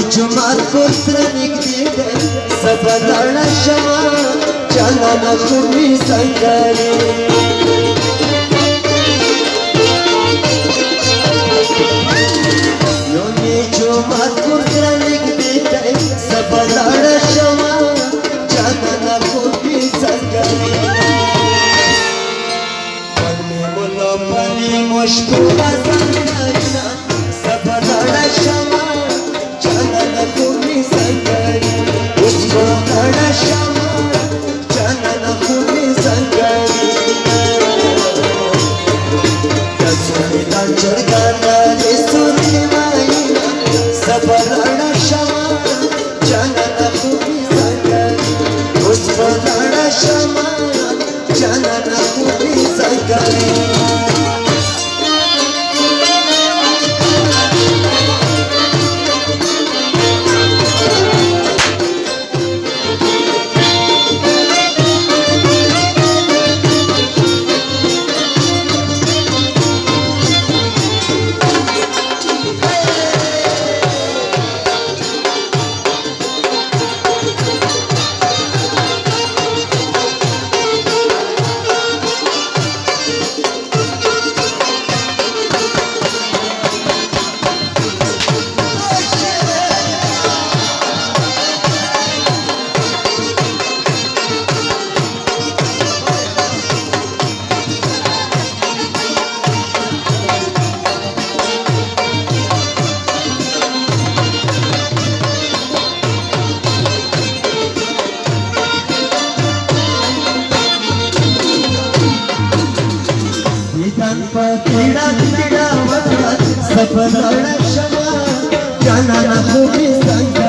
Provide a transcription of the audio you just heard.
जुमात पुत्रनिक दिदे सबलाण शमा चलन तुम्ही संगरे योनी जुमात पुत्रनिक दिदे सबलाण शमा चलन तुम्ही संगरे पन्नी मुलो पन्नी मुश्किला संगना सबलाण शमा सफल क्षमा जाना तुम्ही संग